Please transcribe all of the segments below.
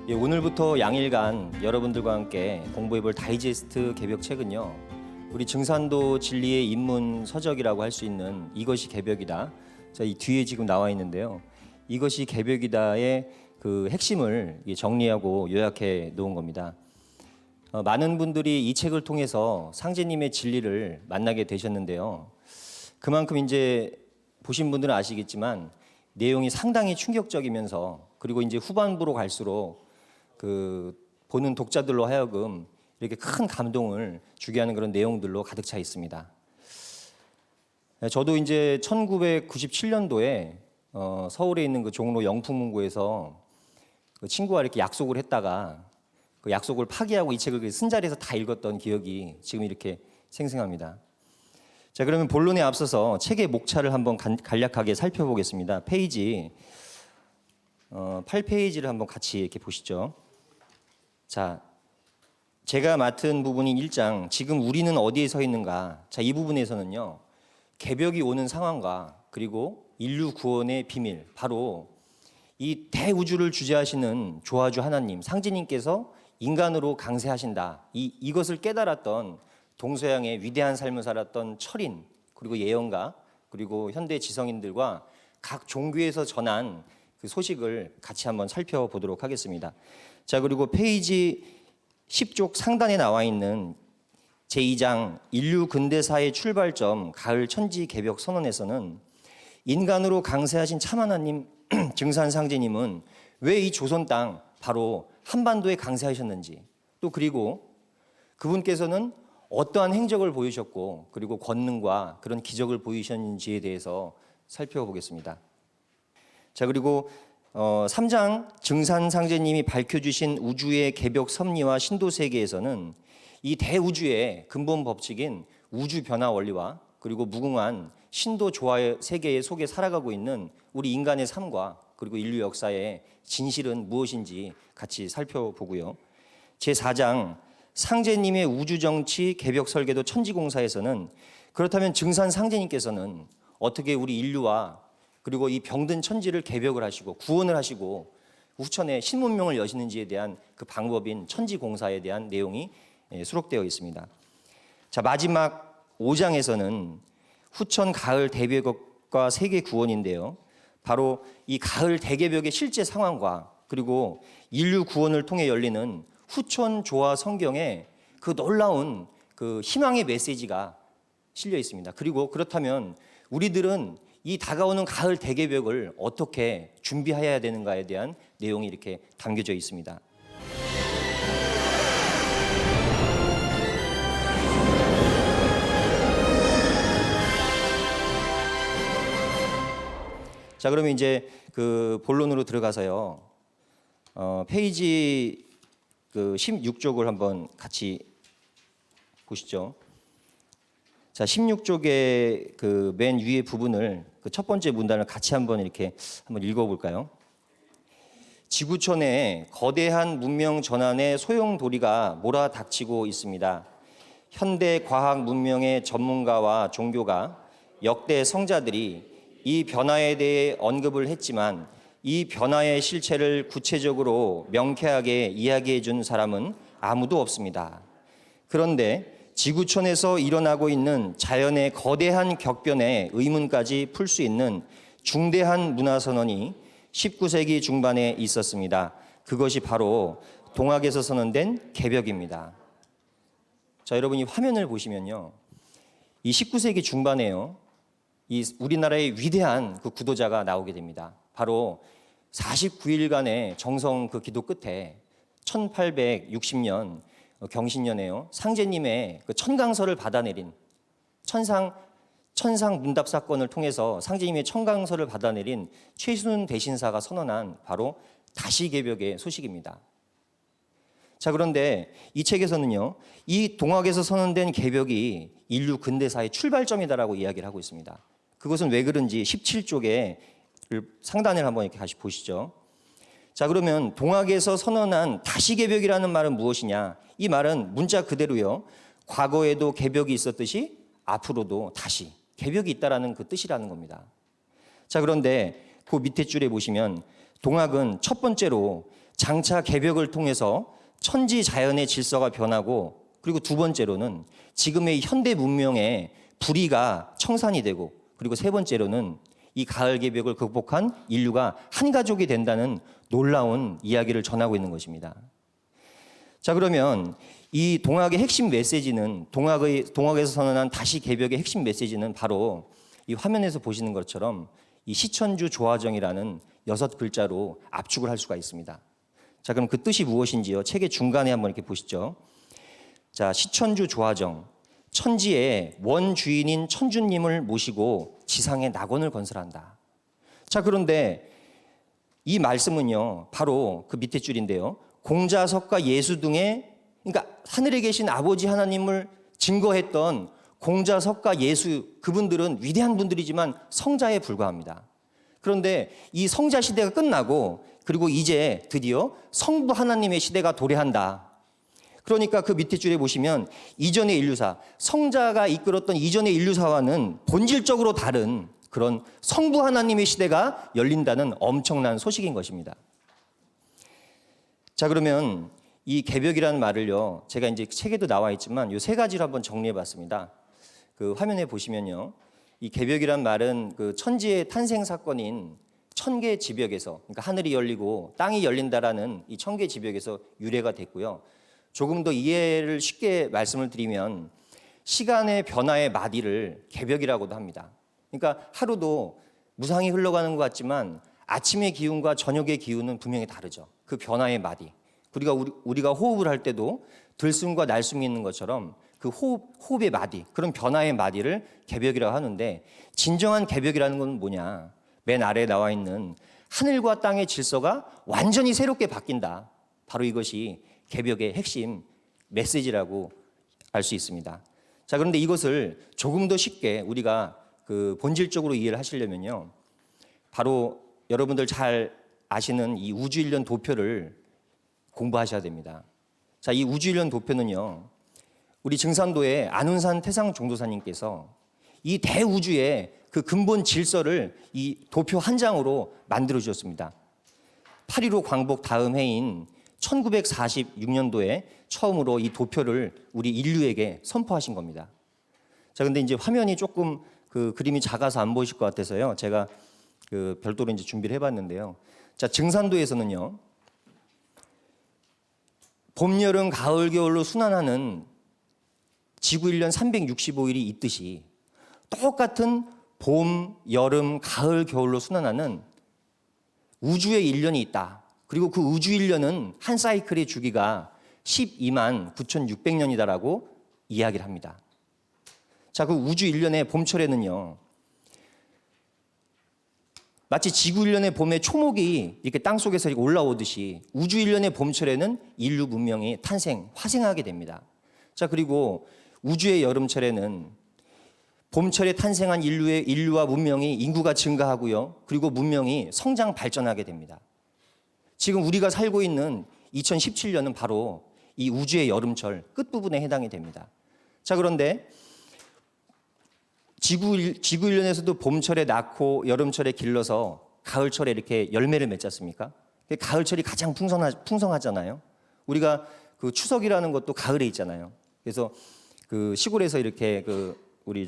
예, 오늘부터 양일간 여러분들과 함께 공부해볼 다이제스트 개벽책은요, 우리 증산도 진리의 입문 서적이라고 할 수 있는 이것이 개벽이다. 자, 이 뒤에 지금 나와 있는데요. 이것이 개벽이다의 그 핵심을 정리하고 요약해 놓은 겁니다. 많은 분들이 이 책을 통해서 상제님의 진리를 만나게 되셨는데요. 그만큼 이제 보신 분들은 아시겠지만 내용이 상당히 충격적이면서, 그리고 이제 후반부로 갈수록 그 보는 독자들로 하여금 이렇게 큰 감동을 주게 하는 그런 내용들로 가득 차 있습니다. 저도 이제 1997년도에 서울에 있는 그 종로 영풍문고에서 그 친구와 이렇게 약속을 했다가 그 약속을 파기하고 이 책을 쓴 자리에서 다 읽었던 기억이 지금 이렇게 생생합니다. 자, 그러면 본론에 앞서서 책의 목차를 한번 간략하게 살펴보겠습니다. 페이지 8페이지를 한번 같이 이렇게 보시죠. 자, 제가 맡은 부분인 1장, 지금 우리는 어디에 서 있는가. 자, 이 부분에서는요, 개벽이 오는 상황과 그리고 인류 구원의 비밀, 바로 이 대우주를 주재하시는 조화주 하나님, 상제님께서 인간으로 강세하신다. 이것을 깨달았던 동서양의 위대한 삶을 살았던 철인, 그리고 예언가, 그리고 현대 지성인들과 각 종교에서 전한 그 소식을 같이 한번 살펴보도록 하겠습니다. 자, 그리고 페이지 10쪽 상단에 나와 있는 제2장 인류 근대사의 출발점 가을 천지 개벽 선언에서는 인간으로 강세하신 참 하나님 증산상제님은 왜 이 조선 땅 바로 한반도에 강세하셨는지, 또 그리고 그분께서는 어떠한 행적을 보이셨고 그리고 권능과 그런 기적을 보이셨는지에 대해서 살펴보겠습니다. 자, 그리고 3장 증산상제님이 밝혀주신 우주의 개벽 섭리와 신도 세계에서는 이 대우주의 근본 법칙인 우주 변화 원리와 그리고 무궁한 신도 조화의 세계 속에 살아가고 있는 우리 인간의 삶과 그리고 인류 역사의 진실은 무엇인지 같이 살펴보고요. 제4장 상제님의 우주정치 개벽 설계도 천지공사에서는 그렇다면 증산상제님께서는 어떻게 우리 인류와 그리고 이 병든 천지를 개벽을 하시고 구원을 하시고 후천에 신문명을 여시는지에 대한 그 방법인 천지공사에 대한 내용이 수록되어 있습니다. 자, 마지막 5장에서는 후천 가을 대개벽과 세계 구원인데요. 바로 이 가을 대개벽의 실제 상황과 그리고 인류 구원을 통해 열리는 후천 조화 성경에 그 놀라운 그 희망의 메시지가 실려 있습니다. 그리고 그렇다면 우리들은 이 다가오는 가을 대개벽을 어떻게 준비해야 되는가에 대한 내용이 이렇게 담겨져 있습니다. 자, 그러면 이제 그 본론으로 들어가서요. 페이지 그 16쪽을 한번 같이 보시죠. 자, 16쪽의 그 맨 위의 부분을 그 첫 번째 문단을 같이 한번 이렇게 한번 읽어볼까요? 지구촌에 거대한 문명 전환의 소용돌이가 몰아닥치고 있습니다. 현대 과학 문명의 전문가와 종교가 역대 성자들이 이 변화에 대해 언급을 했지만 이 변화의 실체를 구체적으로 명쾌하게 이야기해 준 사람은 아무도 없습니다. 그런데 지구촌에서 일어나고 있는 자연의 거대한 격변의 의문까지 풀 수 있는 중대한 문화선언이 19세기 중반에 있었습니다. 그것이 바로 동학에서 선언된 개벽입니다. 자, 여러분 이 화면을 보시면요, 이 19세기 중반에요, 이 우리나라의 위대한 그 구도자가 나오게 됩니다. 바로 49일간의 정성 그 기도 끝에 1860년 경신년에요, 상제님의 그 천강설을 받아내린 천상 문답 사건을 통해서 상제님의 천강설을 받아내린 최순훈 대신사가 선언한 바로 다시개벽의 소식입니다. 자, 그런데 이 책에서는요, 이 동학에서 선언된 개벽이 인류 근대사의 출발점이다라고 이야기를 하고 있습니다. 그것은 왜 그런지 17쪽에 상단을 한번 이렇게 다시 보시죠. 자, 그러면 동학에서 선언한 다시개벽이라는 말은 무엇이냐? 이 말은 문자 그대로요, 과거에도 개벽이 있었듯이 앞으로도 다시 개벽이 있다라는 그 뜻이라는 겁니다. 자, 그런데 그 밑에 줄에 보시면 동학은 첫 번째로 장차 개벽을 통해서 천지 자연의 질서가 변하고, 그리고 두 번째로는 지금의 현대 문명의 불의가 청산이 되고, 그리고 세 번째로는 이 가을 개벽을 극복한 인류가 한 가족이 된다는 놀라운 이야기를 전하고 있는 것입니다. 자, 그러면 이 동학의 핵심 메시지는, 동학에서 선언한 다시 개벽의 핵심 메시지는 바로 이 화면에서 보시는 것처럼 이 시천주 조화정이라는 6글자로 압축을 할 수가 있습니다. 자, 그럼 그 뜻이 무엇인지요? 책의 중간에 한번 이렇게 보시죠. 자, 시천주 조화정. 천지의 원주인인 천주님을 모시고 지상에 낙원을 건설한다. 자, 그런데 이 말씀은요, 바로 그 밑에 줄인데요. 공자석과 예수 등의, 그러니까 하늘에 계신 아버지 하나님을 증거했던 공자석과 예수, 그분들은 위대한 분들이지만 성자에 불과합니다. 그런데 이 성자 시대가 끝나고, 그리고 이제 드디어 성부 하나님의 시대가 도래한다. 그러니까 그 밑에 줄에 보시면 이전의 인류사, 성자가 이끌었던 이전의 인류사와는 본질적으로 다른 그런 성부 하나님의 시대가 열린다는 엄청난 소식인 것입니다. 자, 그러면 이 개벽이라는 말을요, 제가 이제 책에도 나와 있지만 이 세 가지로 한번 정리해 봤습니다. 그 화면에 보시면요, 이 개벽이란 말은 그 천지의 탄생 사건인 천계지벽에서, 그러니까 하늘이 열리고 땅이 열린다라는 이 천계지벽에서 유래가 됐고요. 조금 더 이해를 쉽게 말씀을 드리면 시간의 변화의 마디를 개벽이라고도 합니다. 그러니까 하루도 무상히 흘러가는 것 같지만 아침의 기운과 저녁의 기운은 분명히 다르죠. 그 변화의 마디. 우리가 호흡을 할 때도 들숨과 날숨이 있는 것처럼 그 호흡의 마디, 그런 변화의 마디를 개벽이라고 하는데, 진정한 개벽이라는 건 뭐냐? 맨 아래에 나와 있는 하늘과 땅의 질서가 완전히 새롭게 바뀐다. 바로 이것이 개벽의 핵심 메시지라고 알 수 있습니다. 자, 그런데 이것을 조금 더 쉽게 우리가 그 본질적으로 이해를 하시려면요, 바로 여러분들 잘 아시는 이 우주일련 도표를 공부하셔야 됩니다. 자, 이 우주일련 도표는요, 우리 증산도의 안운산 태상 종도사님께서 이 대우주의 그 근본 질서를 이 도표 한 장으로 만들어 주셨습니다. 8.15 광복 다음 해인 1946년도에 처음으로 이 도표를 우리 인류에게 선포하신 겁니다. 자, 근데 이제 화면이 조금 그 그림이 작아서 안 보이실 것 같아서요, 제가 그 별도로 이제 준비를 해봤는데요. 자, 증산도에서는요, 봄, 여름, 가을, 겨울로 순환하는 지구 1년 365일이 있듯이 똑같은 봄, 여름, 가을, 겨울로 순환하는 우주의 1년이 있다. 그리고 그 우주 1년은 한 사이클의 주기가 12만 9,600년이다라고 이야기를 합니다. 자, 그 우주 1년의 봄철에는요, 마치 지구 1년의 봄에 초목이 이렇게 땅속에서 올라오듯이 우주 1년의 봄철에는 인류 문명이 화생하게 됩니다. 자, 그리고 우주의 여름철에는 봄철에 탄생한 인류와 문명이 인구가 증가하고요. 그리고 문명이 성장 발전하게 됩니다. 지금 우리가 살고 있는 2017년은 바로 이 우주의 여름철 끝부분에 해당이 됩니다. 자, 그런데 지구 1년에서도 봄철에 낳고 여름철에 길러서 가을철에 이렇게 열매를 맺지 않습니까? 가을철이 가장 풍성하잖아요. 우리가 그 추석이라는 것도 가을에 있잖아요. 그래서 그 시골에서 이렇게 그 우리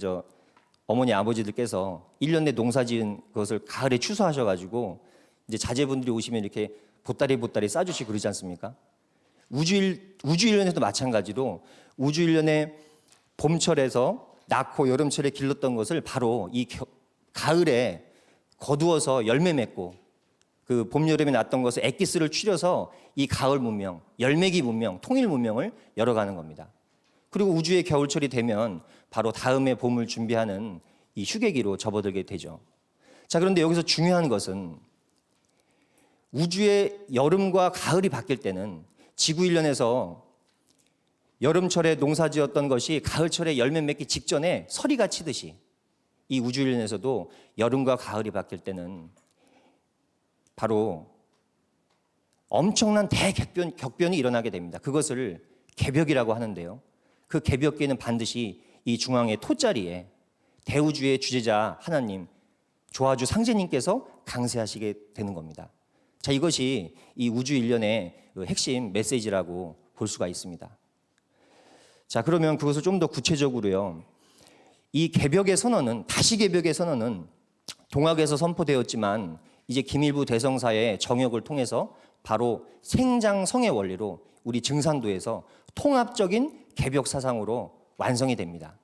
어머니 아버지들께서 1년 내 농사 지은 것을 가을에 추수하셔가지고 이제 자제분들이 오시면 이렇게 보따리 싸주시고 그러지 않습니까? 우주 1년에도 마찬가지로 우주 1년의 봄철에서 낳고 여름철에 길렀던 것을 바로 이 가을에 거두어서 열매 맺고, 그 봄, 여름에 낳았던 것을 엑기스를 추려서 이 가을 문명, 열매기 문명, 통일 문명을 열어가는 겁니다. 그리고 우주의 겨울철이 되면 바로 다음의 봄을 준비하는 이 휴게기로 접어들게 되죠. 자, 그런데 여기서 중요한 것은 우주의 여름과 가을이 바뀔 때는 지구 1년에서 여름철에 농사지었던 것이 가을철에 열매 맺기 직전에 서리가 치듯이 이 우주 1년에서도 여름과 가을이 바뀔 때는 바로 엄청난 대격변이 일어나게 됩니다. 그것을 개벽이라고 하는데요. 그 개벽기는 반드시 이 중앙의 토자리에 대우주의 주제자 하나님, 조화주 상제님께서 강세하시게 되는 겁니다. 자, 이것이 이 우주 일련의 그 핵심 메시지라고 볼 수가 있습니다. 자, 그러면 그것을 좀 더 구체적으로요. 이 개벽의 선언은, 다시 개벽의 선언은 동학에서 선포되었지만 이제 김일부 대성사의 정역을 통해서 바로 생장성의 원리로 우리 증산도에서 통합적인 개벽 사상으로 완성이 됩니다.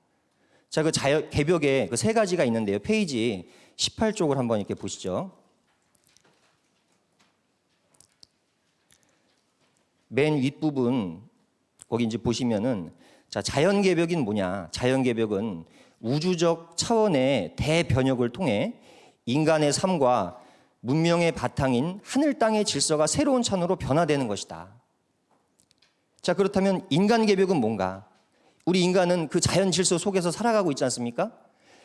자, 그 개벽에 그 세 가지가 있는데요. 페이지 18쪽을 한번 이렇게 보시죠. 맨 윗부분 거기 이제 보시면은 자, 자연 개벽인 뭐냐? 자연 개벽은 우주적 차원의 대변혁을 통해 인간의 삶과 문명의 바탕인 하늘 땅의 질서가 새로운 차원으로 변화되는 것이다. 자, 그렇다면 인간 개벽은 뭔가? 우리 인간은 그 자연 질서 속에서 살아가고 있지 않습니까?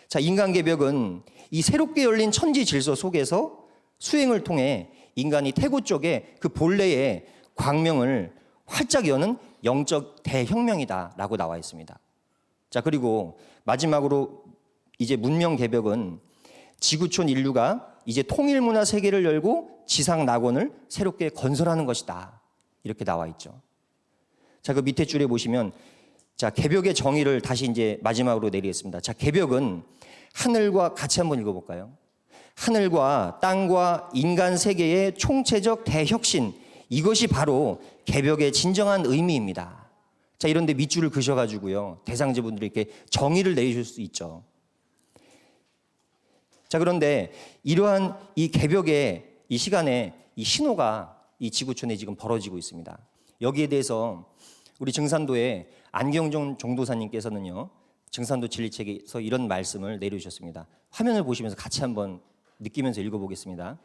자, 인간 개벽은 이 새롭게 열린 천지 질서 속에서 수행을 통해 인간이 태고 쪽에 그 본래의 광명을 활짝 여는 영적 대혁명이다라고 나와 있습니다. 자, 그리고 마지막으로 이제 문명 개벽은 지구촌 인류가 이제 통일 문화 세계를 열고 지상 낙원을 새롭게 건설하는 것이다. 이렇게 나와 있죠. 자, 그 밑에 줄에 보시면 자, 개벽의 정의를 다시 이제 마지막으로 내리겠습니다. 자, 개벽은 하늘과 같이 한번 읽어볼까요? 하늘과 땅과 인간 세계의 총체적 대혁신, 이것이 바로 개벽의 진정한 의미입니다. 자, 이런데 밑줄을 그셔가지고요, 대상자분들이 이렇게 정의를 내주실 수 있죠. 자, 그런데 이러한 이 개벽의 이 시간에 이 신호가 이 지구촌에 지금 벌어지고 있습니다. 여기에 대해서 우리 증산도의 안경종 종도사님께서는요, 증산도 진리책에서 이런 말씀을 내려주셨습니다. 화면을 보시면서 같이 한번 느끼면서 읽어보겠습니다.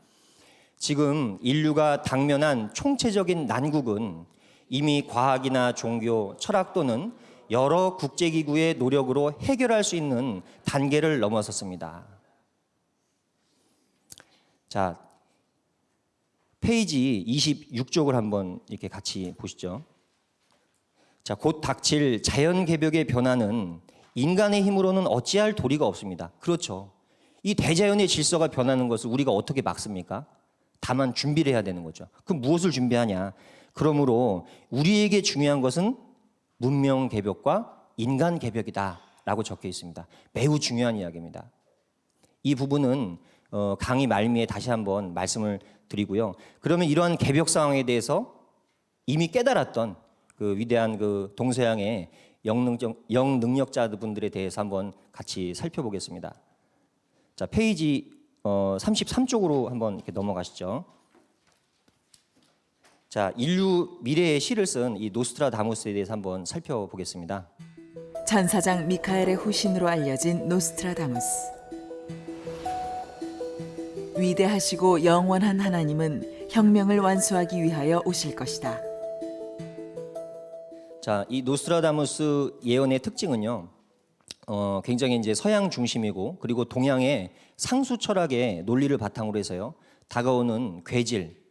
지금 인류가 당면한 총체적인 난국은 이미 과학이나 종교, 철학 또는 여러 국제기구의 노력으로 해결할 수 있는 단계를 넘어섰습니다. 자, 페이지 26쪽을 한번 이렇게 같이 보시죠. 자, 곧 닥칠 자연 개벽의 변화는 인간의 힘으로는 어찌할 도리가 없습니다. 그렇죠. 이 대자연의 질서가 변하는 것을 우리가 어떻게 막습니까? 다만 준비를 해야 되는 거죠. 그럼 무엇을 준비하냐? 그러므로 우리에게 중요한 것은 문명 개벽과 인간 개벽이다라고 적혀 있습니다. 매우 중요한 이야기입니다. 이 부분은 강의 말미에 다시 한번 말씀을 드리고요. 그러면 이러한 개벽 상황에 대해서 이미 깨달았던 그 위대한 그 동서양의 영능력자분들에 대해서 한번 같이 살펴보겠습니다. 자, 페이지 33쪽으로 한번 이렇게 넘어가시죠. 자, 인류 미래의 시를 쓴 이 노스트라다무스에 대해서 한번 살펴보겠습니다. 천사장 미카엘의 후신으로 알려진 노스트라다무스. 위대하시고 영원한 하나님은 혁명을 완수하기 위하여 오실 것이다. 자, 이 노스트라다무스 예언의 특징은요, 굉장히 이제 서양 중심이고, 그리고 동양의 상수 철학의 논리를 바탕으로 해서요, 다가오는 괴질,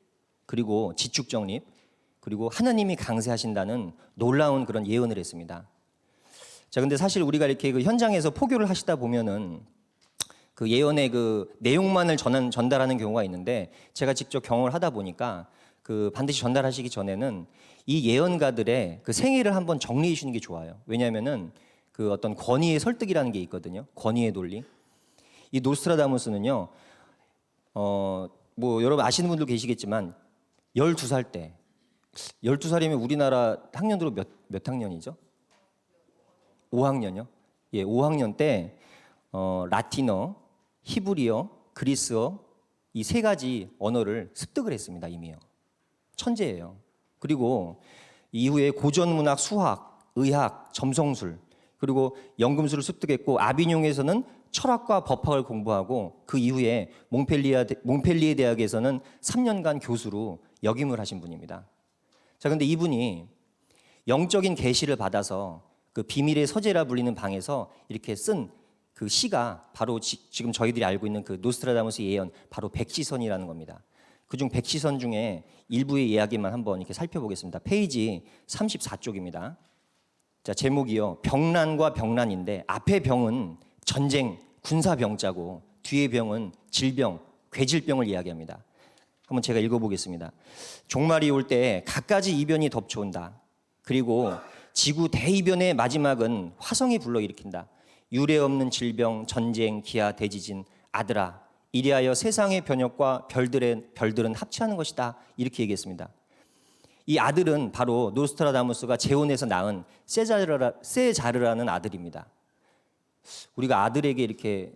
그리고 지축 정립, 그리고 하나님이 강세하신다는 놀라운 그런 예언을 했습니다. 자, 근데 사실 우리가 이렇게 그 현장에서 포교를 하시다 보면은 그 예언의 그 내용만을 전달하는 경우가 있는데, 제가 직접 경험을 하다 보니까 그 반드시 전달하시기 전에는 이 예언가들의 그 생애를 한번 정리해 주시는 게 좋아요. 왜냐하면은 그 어떤 권위의 설득이라는 게 있거든요. 권위의 논리. 이 노스트라다무스는요, 뭐 여러분 아시는 분들 계시겠지만 12살 때, 12살이면 우리나라 학년으로 몇 학년이죠? 5학년이요? 예, 5학년 때 라틴어, 히브리어, 그리스어 이 세 가지 언어를 습득을 했습니다. 이미요. 천재예요. 그리고 이후에 고전문학, 수학, 의학, 점성술, 그리고 연금술을 습득했고, 아비뇽에서는 철학과 법학을 공부하고, 그 이후에 몽펠리에 대학에서는 3년간 교수로 역임을 하신 분입니다. 자, 근데 이분이 영적인 계시를 받아서 그 비밀의 서재라 불리는 방에서 이렇게 쓴 그 시가 바로 지금 저희들이 알고 있는 그 노스트라다무스 예언, 바로 백시선이라는 겁니다. 그중 백시선 중에 일부의 이야기만 한번 이렇게 살펴보겠습니다. 페이지 34쪽입니다. 자, 제목이요, 병난과 병난인데, 앞에 병은 전쟁, 군사병자고 뒤에 병은 질병, 괴질병을 이야기합니다. 한번 제가 읽어보겠습니다. 종말이 올 때 갖가지 이변이 덮쳐온다. 그리고 지구 대이변의 마지막은 화성이 불러일으킨다. 유례 없는 질병, 전쟁, 기아, 대지진. 아들아, 이리하여 세상의 변혁과 별들은 합치하는 것이다. 이렇게 얘기했습니다. 이 아들은 바로 노스트라다무스가 재혼해서 낳은 세자르라는 아들입니다. 우리가 아들에게 이렇게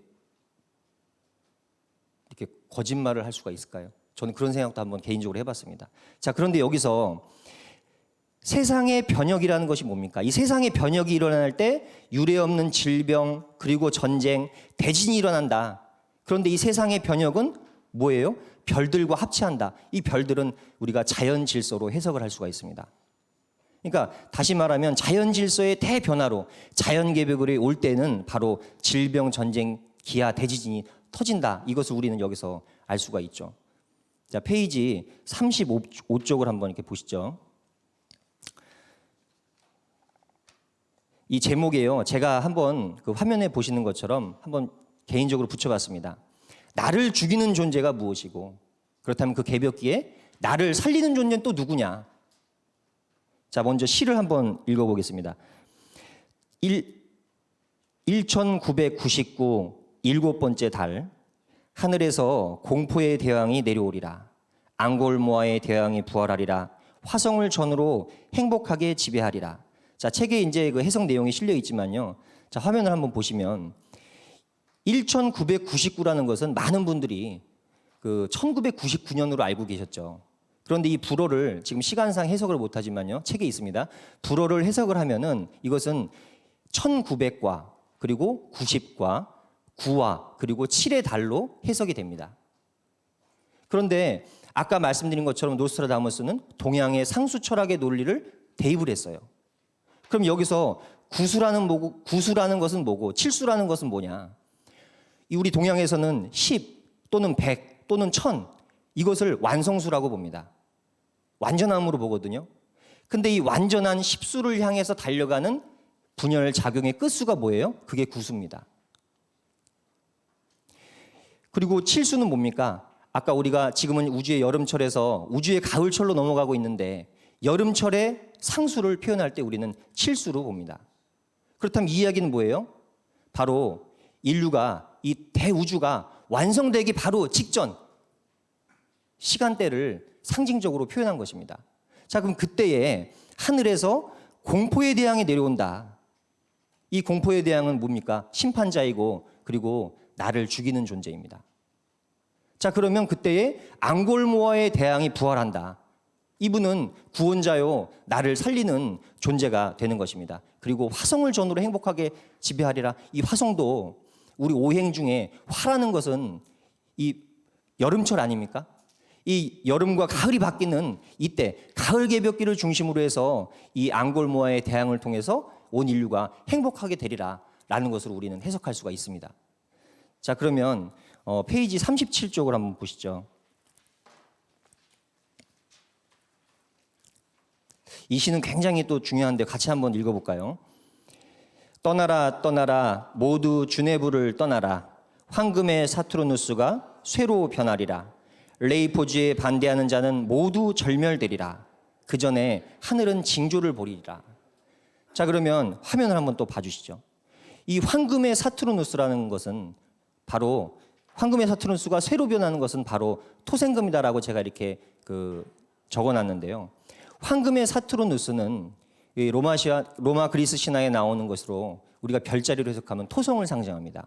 거짓말을 할 수가 있을까요? 저는 그런 생각도 한번 개인적으로 해봤습니다. 자, 그런데 여기서 세상의 변혁이라는 것이 뭡니까? 이 세상의 변혁이 일어날 때 유례 없는 질병, 그리고 전쟁, 대진이 일어난다. 그런데 이 세상의 변혁은 뭐예요? 별들과 합치한다. 이 별들은 우리가 자연 질서로 해석을 할 수가 있습니다. 그러니까 다시 말하면 자연 질서의 대변화로 자연 개벽이 올 때는 바로 질병, 전쟁, 기아, 대지진이 터진다. 이것을 우리는 여기서 알 수가 있죠. 자, 페이지 35쪽을 한번 이렇게 보시죠. 이 제목이에요. 제가 한번 그 화면에 보시는 것처럼 한번 개인적으로 붙여봤습니다. 나를 죽이는 존재가 무엇이고, 그렇다면 그 개벽기에 나를 살리는 존재는 또 누구냐? 자, 먼저 시를 한번 읽어보겠습니다. 1999 일곱 번째 달, 하늘에서 공포의 대왕이 내려오리라. 앙골모아의 대왕이 부활하리라. 화성을 전으로 행복하게 지배하리라. 자, 책에 이제 그 해석 내용이 실려 있지만요. 자, 화면을 한번 보시면 1999라는 것은 많은 분들이 그 1999년으로 알고 계셨죠. 그런데 이 불어를 지금 시간상 해석을 못하지만요. 책에 있습니다. 불어를 해석을 하면은 이것은 1900과 그리고 90과 9와 그리고 7의 달로 해석이 됩니다. 그런데 아까 말씀드린 것처럼 노스트라다무스는 동양의 상수 철학의 논리를 대입을 했어요. 그럼 여기서 구수라는 것은 뭐고 칠수라는 것은 뭐냐? 우리 동양에서는 10 또는 100 또는 1000 이것을 완성수라고 봅니다. 완전함으로 보거든요. 근데 이 완전한 10수를 향해서 달려가는 분열 작용의 끝수가 뭐예요? 그게 구수입니다. 그리고 7수는 뭡니까? 아까 우리가 지금은 우주의 여름철에서 우주의 가을철로 넘어가고 있는데 여름철의 상수를 표현할 때 우리는 7수로 봅니다. 그렇다면 이 이야기는 뭐예요? 바로 인류가 이 대우주가 완성되기 바로 직전 시간대를 상징적으로 표현한 것입니다. 자, 그럼 그때에 하늘에서 공포의 대왕이 내려온다. 이 공포의 대왕은 뭡니까? 심판자이고 그리고 나를 죽이는 존재입니다. 자, 그러면 그때에 앙골모아의 대왕이 부활한다. 이분은 구원자요, 나를 살리는 존재가 되는 것입니다. 그리고 화성을 전으로 행복하게 지배하리라. 이 화성도 우리 오행 중에 화라는 것은 이 여름철 아닙니까? 이 여름과 가을이 바뀌는 이때 가을 개벽기를 중심으로 해서 이 앙골모아의 대항을 통해서 온 인류가 행복하게 되리라 라는 것을 우리는 해석할 수가 있습니다. 자, 그러면 페이지 37쪽을 한번 보시죠. 이 시는 굉장히 또 중요한데 같이 한번 읽어볼까요? 떠나라 떠나라 모두 주네부를 떠나라. 황금의 사투르누스가 쇠로 변하리라. 레이포즈에 반대하는 자는 모두 절멸되리라. 그 전에 하늘은 징조를 보리리라. 자, 그러면 화면을 한번 또 봐주시죠. 이 황금의 사투르누스라는 것은 바로 황금의 사투르누스가 쇠로 변하는 것은 바로 토생금이다라고 제가 이렇게 적어놨는데요. 황금의 사투르누스는 로마 그리스 신화에 나오는 것으로 우리가 별자리로 해석하면 토성을 상징합니다.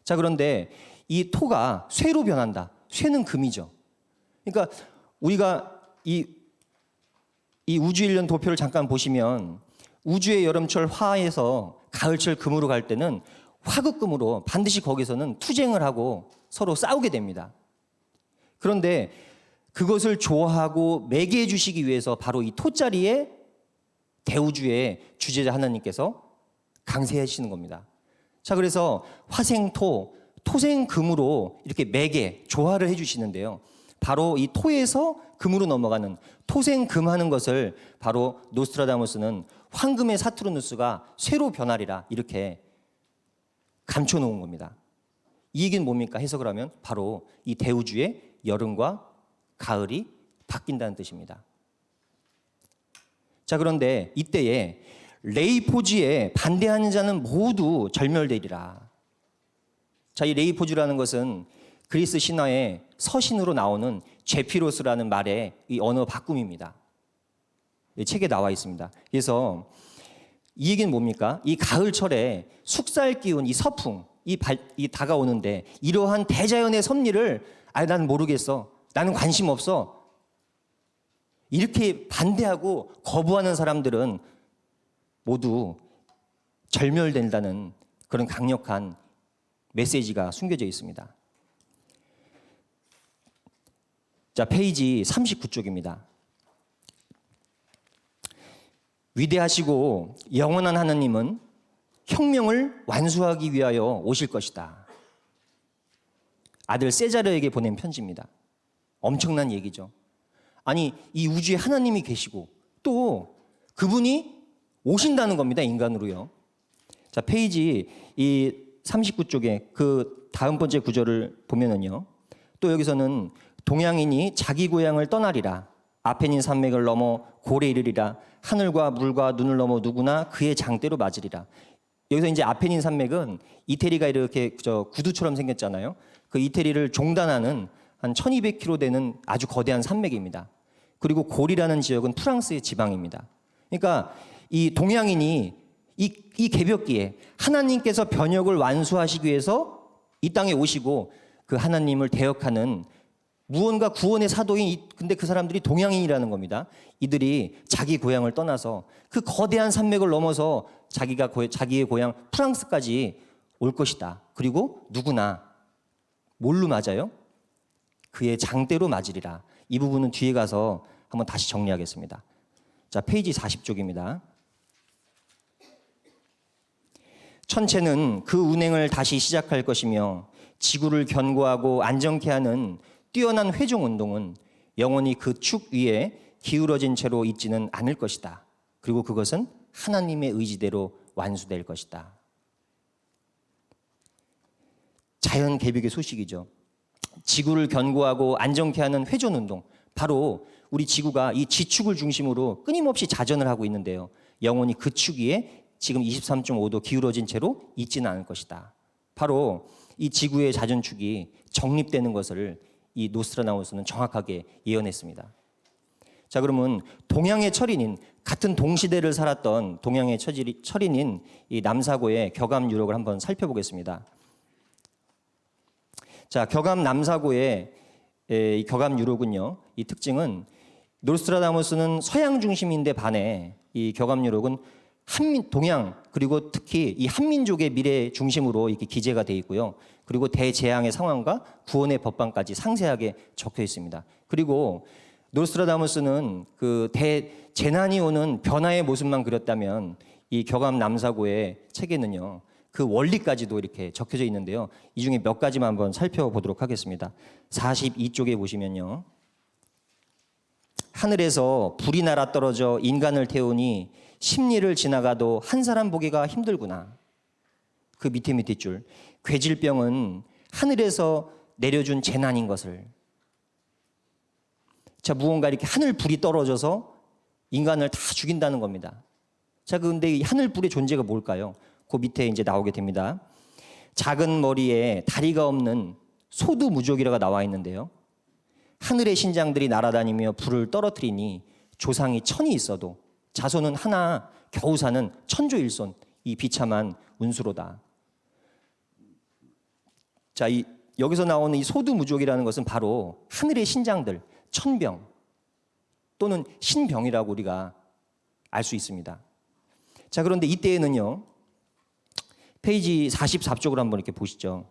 자, 그런데 이 토가 쇠로 변한다. 쇠는 금이죠. 그러니까 우리가 이 우주일년 도표를 잠깐 보시면 우주의 여름철 화에서 가을철 금으로 갈 때는 화극금으로 반드시 거기서는 투쟁을 하고 서로 싸우게 됩니다. 그런데 그것을 좋아하고 매개해 주시기 위해서 바로 이 토자리에 대우주의 주제자 하나님께서 강세하시는 겁니다. 자, 그래서 화생토, 토생금으로 이렇게 매개, 조화를 해주시는데요. 바로 이 토에서 금으로 넘어가는 토생금하는 것을 바로 노스트라다무스는 황금의 사투르누스가 쇠로 변하리라 이렇게 감춰놓은 겁니다. 이 얘기는 뭡니까? 해석을 하면 바로 이 대우주의 여름과 가을이 바뀐다는 뜻입니다. 자, 그런데 이때에 레이포즈에 반대하는 자는 모두 절멸되리라. 자, 이 레이포즈라는 것은 그리스 신화의 서신으로 나오는 제피로스라는 말의 이 언어 바꿈입니다. 이 책에 나와 있습니다. 그래서 이 얘기는 뭡니까? 이 가을철에 숙살 기운, 이 서풍, 이 다가오는데 이러한 대자연의 섭리를 나는 모르겠어. 나는 관심 없어. 이렇게 반대하고 거부하는 사람들은 모두 절멸된다는 그런 강력한 메시지가 숨겨져 있습니다. 자, 페이지 39쪽입니다. 위대하시고 영원한 하나님은 혁명을 완수하기 위하여 오실 것이다. 아들 세자르에게 보낸 편지입니다. 엄청난 얘기죠. 아니, 이 우주에 하나님이 계시고 또 그분이 오신다는 겁니다. 인간으로요. 자, 페이지 이 39쪽에 그 다음 번째 구절을 보면은요. 또 여기서는 동양인이 자기 고향을 떠나리라. 아페닌 산맥을 넘어 고래 이르리라. 하늘과 물과 눈을 넘어 누구나 그의 장대로 맞으리라. 여기서 이제 아페닌 산맥은 이태리가 이렇게 구두처럼 생겼잖아요. 그 이태리를 종단하는 한 1200km 되는 아주 거대한 산맥입니다. 그리고 고리라는 지역은 프랑스의 지방입니다. 그러니까 이 동양인이 이 개벽기에 하나님께서 변혁을 완수하시기 위해서 이 땅에 오시고 그 하나님을 대역하는 무언가 구원의 사도인 근데 그 사람들이 동양인이라는 겁니다. 이들이 자기 고향을 떠나서 그 거대한 산맥을 넘어서 자기의 고향 프랑스까지 올 것이다. 그리고 누구나 뭘로 맞아요? 그의 장대로 맞으리라. 이 부분은 뒤에 가서 한번 다시 정리하겠습니다. 자, 페이지 40쪽입니다. 천체는 그 운행을 다시 시작할 것이며 지구를 견고하고 안정케 하는 뛰어난 회종 운동은 영원히 그 축 위에 기울어진 채로 있지는 않을 것이다. 그리고 그것은 하나님의 의지대로 완수될 것이다. 자연 개벽의 소식이죠. 지구를 견고하고 안정케 하는 회전 운동. 바로 우리 지구가 이 지축을 중심으로 끊임없이 자전을 하고 있는데요. 영원히 그 축 위에 지금 23.5도 기울어진 채로 있지는 않을 것이다. 바로 이 지구의 자전축이 정립되는 것을 이 노스트라다무스는 정확하게 예언했습니다. 자, 그러면 동양의 철인인 같은 동시대를 살았던 동양의 철인인 이 남사고의 격암 유력을 한번 살펴보겠습니다. 자, 격암 남사고의 이 격암 유력은요. 이 특징은 노스트라다무스는 서양 중심인데 반해 이 격암 유력은 동양 그리고 특히 이 한민족의 미래 중심으로 이렇게 기재가 되어 있고요. 그리고 대재앙의 상황과 구원의 법방까지 상세하게 적혀 있습니다. 그리고 노스트라다무스는 그 대재난이 오는 변화의 모습만 그렸다면 이 격암 남사고의 책에는요. 그 원리까지도 이렇게 적혀져 있는데요. 이 중에 몇 가지만 한번 살펴보도록 하겠습니다. 42쪽에 보시면요. 하늘에서 불이 날아 떨어져 인간을 태우니 십리를 지나가도 한 사람 보기가 힘들구나. 그 밑에 줄. 괴질병은 하늘에서 내려준 재난인 것을. 자, 무언가 이렇게 하늘불이 떨어져서 인간을 다 죽인다는 겁니다. 자, 그런데 이 하늘불의 존재가 뭘까요? 그 밑에 이제 나오게 됩니다. 작은 머리에 다리가 없는 소두무족이라고 나와 있는데요. 하늘의 신장들이 날아다니며 불을 떨어뜨리니 조상이 천이 있어도 자손은 하나 겨우 사는 천조일손, 이 비참한 운수로다. 자, 여기서 나오는 이 소두무족이라는 것은 바로 하늘의 신장들, 천병 또는 신병이라고 우리가 알 수 있습니다. 자, 그런데 이때에는요. 페이지 44쪽으로 한번 이렇게 보시죠.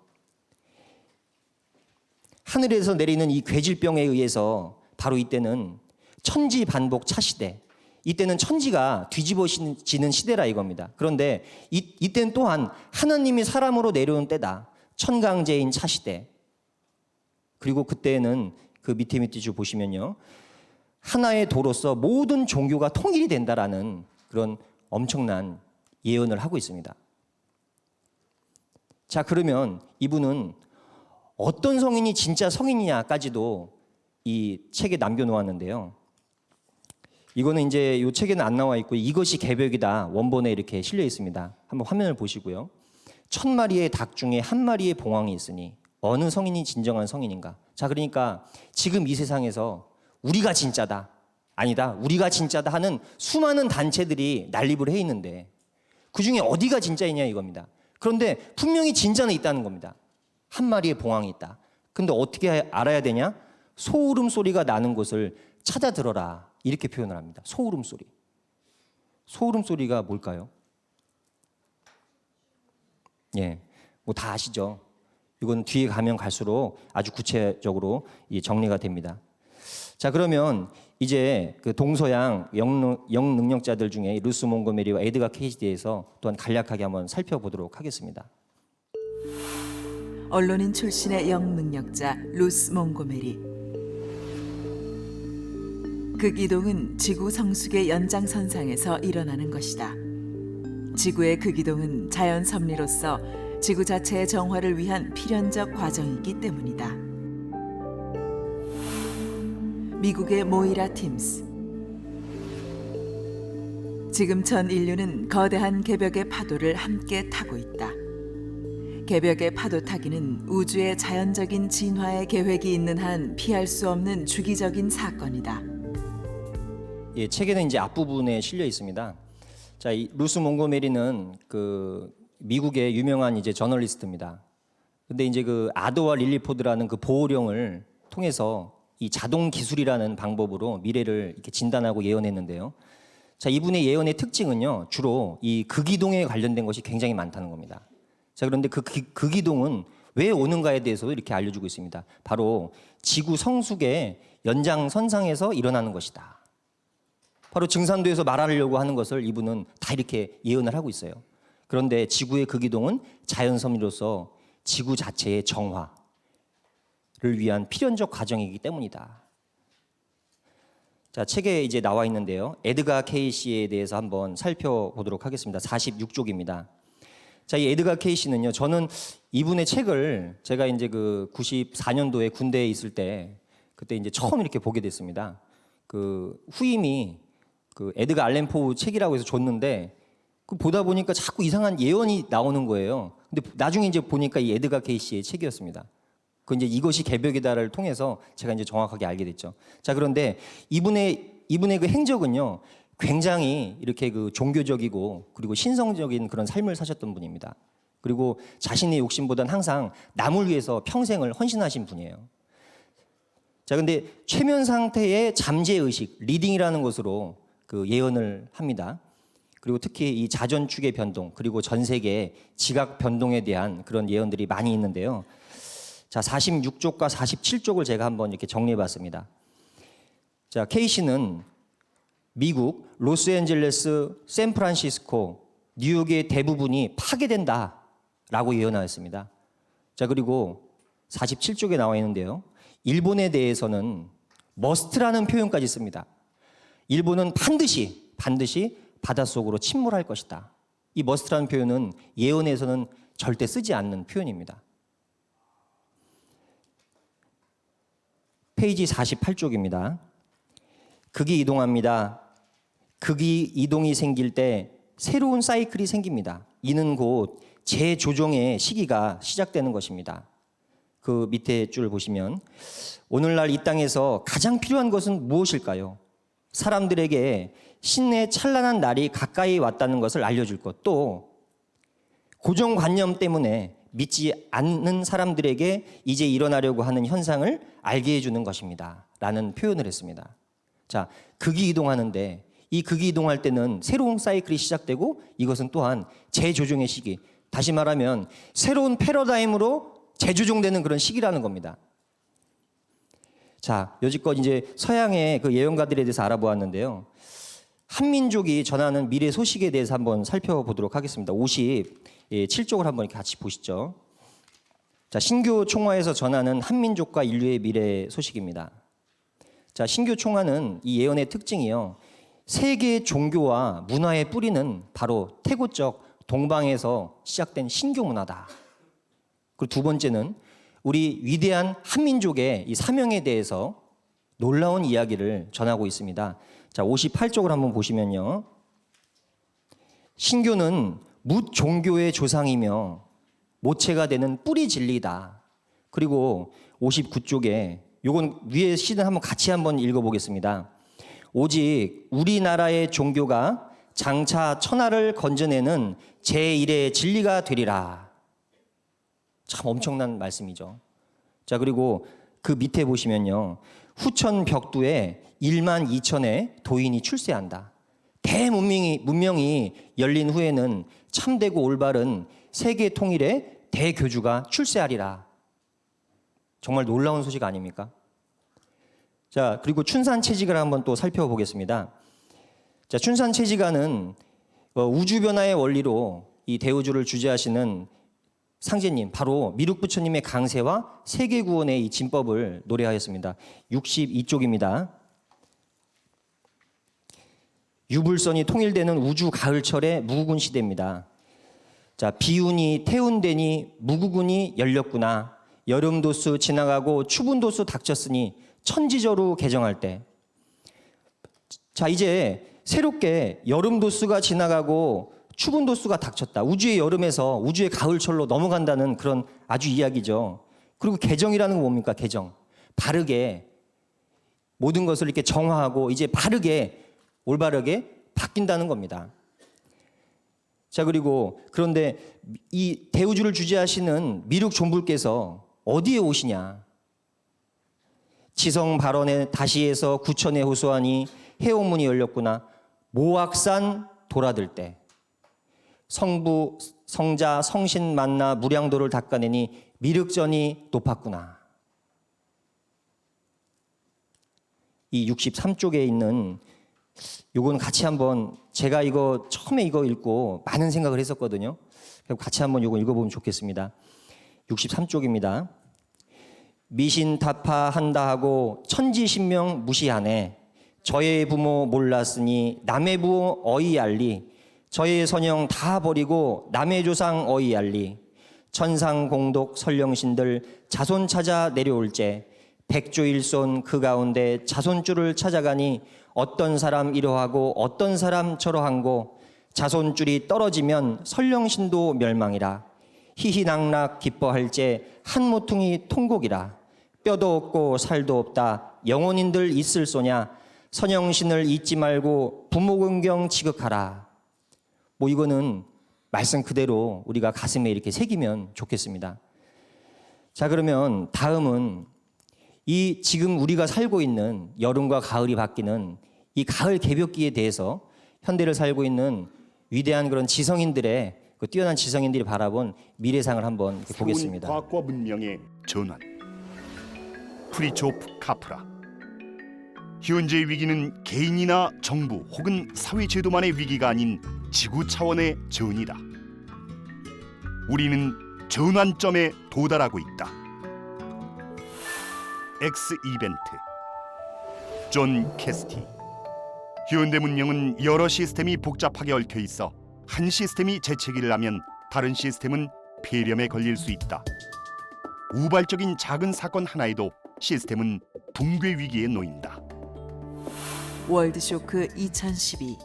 하늘에서 내리는 이 괴질병에 의해서 바로 이때는 천지반복 차시대, 이때는 천지가 뒤집어지는 시대라 이겁니다. 그런데 이때는 또한 하나님이 사람으로 내려온 때다. 천강제인 차시대. 그리고 그때는 그 밑에 줄 보시면요. 하나의 도로서 모든 종교가 통일이 된다라는 그런 엄청난 예언을 하고 있습니다. 자, 그러면 이분은 어떤 성인이 진짜 성인이냐까지도 이 책에 남겨놓았는데요. 이거는 이제 이 책에는 안 나와 있고 이것이 개벽이다 원본에 이렇게 실려 있습니다. 한번 화면을 보시고요. 1000마리의 닭 중에 1마리의 봉황이 있으니 어느 성인이 진정한 성인인가? 자, 그러니까 지금 이 세상에서 우리가 진짜다, 아니다, 우리가 진짜다 하는 수많은 단체들이 난립을 해 있는데 그 중에 어디가 진짜이냐 이겁니다. 그런데 분명히 진짜는 있다는 겁니다. 1마리의 봉황이 있다. 근데 어떻게 알아야 되냐? 소울음 소리가 나는 곳을 찾아 들어라. 이렇게 표현을 합니다. 소울음 소리. 소울음 소리가 뭘까요? 예, 뭐 다 아시죠? 이건 뒤에 가면 갈수록 아주 구체적으로 정리가 됩니다. 자, 그러면 이제 그 동서양 영능력자들 중에 루스 몽고메리와 에드가 케이지에 대해서 또한 간략하게 한번 살펴보도록 하겠습니다. 언론인 출신의 영능력자 루스 몽고메리. 극이동은 지구 성숙의 연장선상에서 일어나는 것이다. 지구의 극이동은 자연 섭리로서 지구 자체의 정화를 위한 필연적 과정이기 때문이다. 미국의 모이라 팀스. 지금 전 인류는 거대한 개벽의 파도를 함께 타고 있다. 개벽의 파도 타기는 우주의 자연적인 진화의 계획이 있는 한 피할 수 없는 주기적인 사건이다. 예, 책에는 이제 앞부분에 실려 있습니다. 자, 이 루스 몽고메리는 그 미국의 유명한 이제 저널리스트입니다. 근데 이제 그 아더와 릴리포드라는 그 보호령을 통해서 이 자동 기술이라는 방법으로 미래를 이렇게 진단하고 예언했는데요. 자, 이분의 예언의 특징은요, 주로 이 극이동에 관련된 것이 굉장히 많다는 겁니다. 자, 그런데 그 극이동은 왜 오는가에 대해서도 이렇게 알려주고 있습니다. 바로 지구 성숙의 연장선상에서 일어나는 것이다. 바로 증산도에서 말하려고 하는 것을 이분은 다 이렇게 예언을 하고 있어요. 그런데 지구의 극이동은 자연 섭리로서 지구 자체의 정화를 위한 필연적 과정이기 때문이다. 자, 책에 이제 나와 있는데요. 에드가 케이시에 대해서 한번 살펴보도록 하겠습니다. 46쪽입니다. 자, 이 에드가 케이시는요, 저는 이분의 책을 제가 이제 그 94년도에 군대에 있을 때 그때 이제 처음 이렇게 보게 됐습니다. 그 후임이 그 에드가 알렌 포우 책이라고 해서 줬는데 그 보다 보니까 자꾸 이상한 예언이 나오는 거예요. 근데 나중에 이제 보니까 이 에드가 케이시의 책이었습니다. 그 이제 이것이 개벽이다를 통해서 제가 이제 정확하게 알게 됐죠. 자, 그런데 이분의 그 행적은요, 굉장히 이렇게 그 종교적이고 그리고 신성적인 그런 삶을 사셨던 분입니다. 그리고 자신의 욕심보다는 항상 남을 위해서 평생을 헌신하신 분이에요. 자, 근데 최면 상태의 잠재 의식, 리딩이라는 것으로 그 예언을 합니다. 그리고 특히 이 자전축의 변동, 그리고 전 세계의 지각 변동에 대한 그런 예언들이 많이 있는데요. 자, 46쪽과 47쪽을 제가 한번 이렇게 정리해 봤습니다. 자, 케이시는 미국, 로스앤젤레스, 샌프란시스코, 뉴욕의 대부분이 파괴된다라고 예언하였습니다. 자, 그리고 47쪽에 나와 있는데요. 일본에 대해서는 머스트라는 표현까지 씁니다. 일본은 반드시 바닷속으로 침몰할 것이다. 이 머스트라는 표현은 예언에서는 절대 쓰지 않는 표현입니다. 페이지 48쪽입니다. 극이 이동합니다. 극이 이동이 생길 때 새로운 사이클이 생깁니다. 이는 곧 재조정의 시기가 시작되는 것입니다. 그 밑에 줄 보시면 오늘날 이 땅에서 가장 필요한 것은 무엇일까요? 사람들에게 신의 찬란한 날이 가까이 왔다는 것을 알려줄 것, 또 고정관념 때문에 믿지 않는 사람들에게 이제 일어나려고 하는 현상을 알게 해주는 것입니다. 라는 표현을 했습니다. 자, 극이 이동하는데 이 극이 이동할 때는 새로운 사이클이 시작되고 이것은 또한 재조정의 시기, 다시 말하면 새로운 패러다임으로 재조정되는 그런 시기라는 겁니다. 자, 여지껏 이제 서양의 그 예언가들에 대해서 알아보았는데요. 한민족이 전하는 미래 소식에 대해서 한번 살펴보도록 하겠습니다. 57쪽을 한번 같이 보시죠. 자, 신교 총화에서 전하는 한민족과 인류의 미래 소식입니다. 자, 신교 총화는 이 예언의 특징이요. 세계 종교와 문화의 뿌리는 바로 태고적 동방에서 시작된 신교 문화다. 그리고 두 번째는 우리 위대한 한민족의 이 사명에 대해서 놀라운 이야기를 전하고 있습니다. 자, 58쪽을 한번 보시면요. 신교는 뭇 종교의 조상이며 모체가 되는 뿌리 진리다. 그리고 59쪽에 요건 위에 시는 한번 같이 한번 읽어보겠습니다. 오직 우리나라의 종교가 장차 천하를 건져내는 제1의 진리가 되리라. 참 엄청난 말씀이죠. 자, 그리고 그 밑에 보시면요. 후천 벽두에 1만 2천의 도인이 출세한다. 문명이 열린 후에는 참되고 올바른 세계 통일의 대교주가 출세하리라. 정말 놀라운 소식 아닙니까? 자, 그리고 춘산채지가를 한번 또 살펴보겠습니다. 자, 춘산채지가는 우주 변화의 원리로 이 대우주를 주재하시는 상제님, 바로 미륵부처님의 강세와 세계 구원의 이 진법을 노래하였습니다. 62쪽입니다. 유불선이 통일되는 우주 가을철의 무구군 시대입니다. 자, 비운이 태운되니 무구군이 열렸구나. 여름도수 지나가고 추분도수 닥쳤으니 천지저로 개정할 때. 자, 이제 새롭게 여름도수가 지나가고 추분도수가 닥쳤다. 우주의 여름에서 우주의 가을철로 넘어간다는 그런 아주 이야기죠. 그리고 개정이라는 건 뭡니까? 개정. 바르게 모든 것을 이렇게 정화하고 이제 바르게 올바르게 바뀐다는 겁니다. 자, 그리고 그런데 이 대우주를 주재하시는 미륵 존불께서 어디에 오시냐? 지성 발언에 다시에서 구천에 호소하니 해오문이 열렸구나. 모악산 돌아들 때 성부 성자 성신 만나 무량도를 닦아내니 미륵전이 높았구나. 이 63쪽에 있는 요건 같이 한번 제가 이거 처음에 이거 읽고 많은 생각을 했었거든요. 같이 한번 요거 읽어보면 좋겠습니다. 63쪽입니다. 미신타파한다 하고 천지신명 무시하네. 저의 부모 몰랐으니 남의 부모 어이 알리. 저의 선영 다 버리고 남의 조상 어이 알리. 천상공독 설령신들 자손 찾아 내려올제. 백조일손 그 가운데 자손줄을 찾아가니 어떤 사람 이러하고 어떤 사람 저러한고 자손줄이 떨어지면 설령신도 멸망이라. 희희낙낙 기뻐할제 한 모퉁이 통곡이라. 뼈도 없고 살도 없다 영혼인들 있을 소냐. 선영신을 잊지 말고 부모공경 지극하라. 뭐 이거는 말씀 그대로 우리가 가슴에 이렇게 새기면 좋겠습니다. 자, 그러면 다음은 이 지금 우리가 살고 있는 여름과 가을이 바뀌는 이 가을 개벽기에 대해서 현대를 살고 있는 위대한 그런 지성인들의 그 뛰어난 지성인들이 바라본 미래상을 한번 이렇게 보겠습니다. 과학과 문명의 전환. 프리초프 카프라. 현재의 위기는 개인이나 정부 혹은 사회 제도만의 위기가 아닌 지구 차원의 전이다. 우리는 전환점에 도달하고 있다. X 이벤트. 존 캐스티. 현대 문명은 여러 시스템이 복잡하게 얽혀 있어 한 시스템이 재채기를 하면 다른 시스템은 폐렴에 걸릴 수 있다. 우발적인 작은 사건 하나에도 시스템은 붕괴 위기에 놓인다. 월드쇼크 2012